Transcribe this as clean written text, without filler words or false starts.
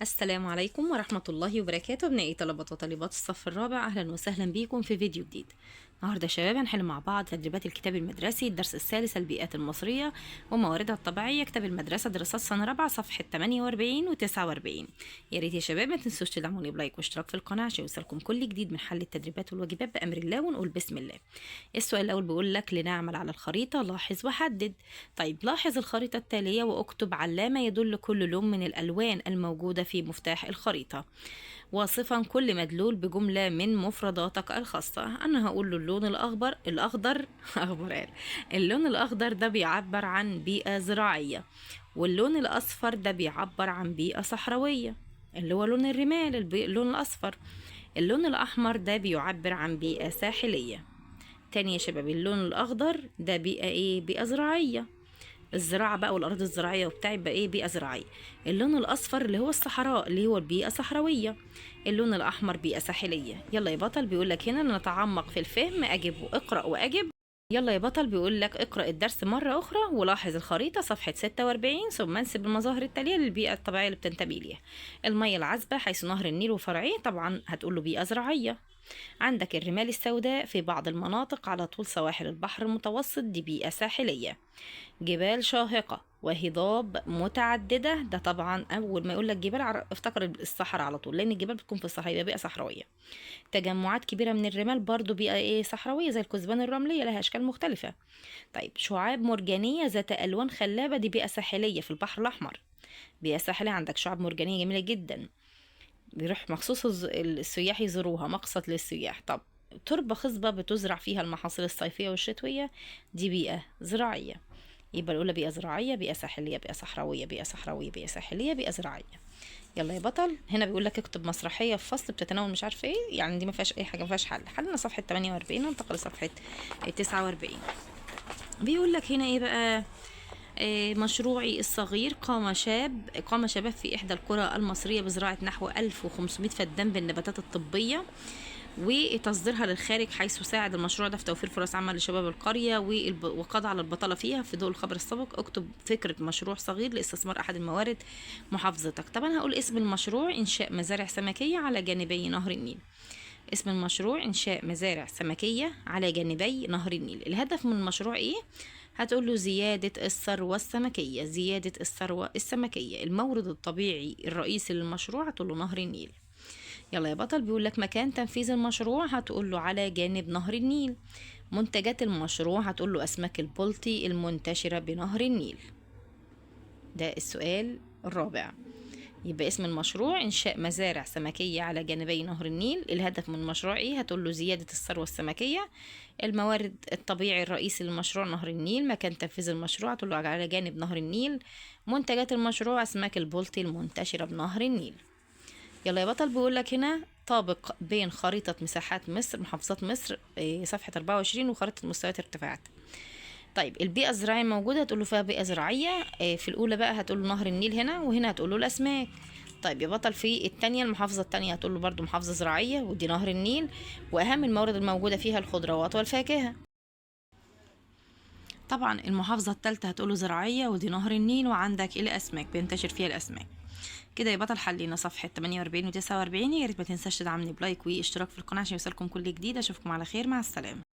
السلام عليكم ورحمة الله وبركاته. أبنائي طلبة وطالبات الصف الرابع، أهلا وسهلا بكم في فيديو جديد. النهارده يا شباب هنحل مع بعض تدريبات الكتاب المدرسي الدرس الثالث البيئات المصرية ومواردها الطبيعية، كتاب المدرسة دراسات سنة رابعة صفحة 48 و 49. يا ريت يا شباب ما تنسوش تدعموني بلايك واشتراك في القناة عشان يوصلكم كل جديد من حل التدريبات والواجبات بأمر الله، ونقول بسم الله. السؤال الأول بيقول لك لنعمل على الخريطة لاحظ وحدد. طيب لاحظ الخريطة التالية واكتب علامة يدل كل لون من الألوان الموجودة في مفتاح الخريطة، واصفا كل مدلول بجملة من مفرداتك الخاصة. أنا هقول له اللون الأخضر اللون الأخضر ده بيعبر عن بيئة زراعية، واللون الأصفر ده بيعبر عن بيئة صحراوية اللي هو لون الرمال اللون الأصفر. اللون الأحمر ده بيعبر عن بيئة ساحلية. تاني يا شباب، اللون الأخضر ده بيئة إيه؟ بيئة زراعية، الزراعة بقى والأرض الزراعية وبتاع يبقى إيه؟ بيئة زراعية. اللون الأصفر اللي هو الصحراء اللي هو البيئة صحراوية. اللون الأحمر بيئة ساحلية. يلا يا بطل بيقول لك هنا نتعمق في الفهم، أجب واقرأ وأجب. يلا يا بطل بيقول لك اقرأ الدرس مرة أخرى ولاحظ الخريطة صفحة 46، ثم انسب المظاهر التالية للبيئة الطبيعية اللي بتنتمي ليها. المية العذبة حيث نهر النيل وفرعيه، طبعا هتقول له بيئة زراعية. عندك الرمال السوداء في بعض المناطق على طول سواحل البحر المتوسط، دي بيئة ساحلية. جبال شاهقة وهضاب متعددة، ده طبعا أول ما يقول لك جبال افتكر الصحراء على طول، لأن الجبال بتكون في الصحراء يبقى بيئة صحراوية. تجمعات كبيرة من الرمال برضو بيئة إيه؟ صحراوية، زي الكثبان الرملية لها أشكال مختلفة. طيب شعاب مرجانية ذات ألوان خلابة، دي بيئة ساحلية في البحر الأحمر. بيئة ساحلية عندك شعاب مرجانية جميلة جدا، بيروح مخصوص السياح يزوروها، مقصد للسياح. طب تربة خصبة بتزرع فيها المحاصيل الصيفية والشتوية، دي بيئة زراعية. يبقى الأولى بيئة زراعية، بيئة ساحلية، بيئة صحراوية، بيئة صحراوية، بيئة ساحلية، بيئة زراعية. يلا يا بطل، هنا بيقول لك اكتب مسرحية في فصل بتتناول مش عارفة ايه، يعني دي ما فيهاش اي حاجة، ما فيهاش حل. حلنا صفحة 48 وانتقل لصفحة 49. بيقول لك هنا ايه بقى؟ مشروعي الصغير قام شباب في إحدى القرى المصرية بزراعة نحو 1500 فدان بالنباتات الطبية وتصديرها للخارج، حيث ساعد المشروع ده في توفير فرص عمل لشباب القرية وقضى على البطالة فيها. في ضوء الخبر السابق اكتب فكرة مشروع صغير لاستثمار أحد الموارد محافظتك. طبعا هقول اسم المشروع إنشاء مزارع سمكية على جانبي نهر النيل. اسم المشروع إنشاء مزارع سمكية على جانبي نهر النيل. الهدف من المشروع إيه؟ هتقول له زيادة الثروة السمكية، زيادة الثروة السمكية. المورد الطبيعي الرئيسي للمشروع هتقول له نهر النيل. يلا يا بطل بيقول لك مكان تنفيذ المشروع، هتقول له على جانب نهر النيل. منتجات المشروع هتقول له أسماك البلطي المنتشرة بنهر النيل. ده السؤال الرابع. يبقى اسم المشروع إنشاء مزارع سمكية على جانبي نهر النيل. الهدف من المشروع إيه؟ هتقول له زيادة الثروة السمكية. الموارد الطبيعي الرئيسي للمشروع نهر النيل. مكان تنفيذ المشروع هتقول له على جانب نهر النيل. منتجات المشروع أسماك البلطي المنتشرة بنهر النيل. يلا يا بطل بيقول لك هنا طابق بين خريطة مساحات مصر محافظات مصر صفحة 24 وخريطة مستويات الارتفاعات. طيب البيئة الزراعية موجودة، هتقول له فيها بيئة زراعية. في الأولى بقى هتقول له نهر النيل هنا، وهنا هتقول له الأسماك. طيب يا بطل في التانية المحافظة التانية هتقول له برضو محافظة زراعية ودي نهر النيل، وأهم الموارد الموجودة فيها الخضروات والفاكهة. طبعا المحافظة التالتة هتقول له زراعية ودي نهر النيل، وعندك الأسماك بينتشر فيها الأسماك. كده يا بطل حلينا صفحة 48 و 49. يا ريت ما تنساش تدعمني بلايك واشتراك في القناة عشان يوصلكم كل جديد. أشوفكم على خير، مع السلامة.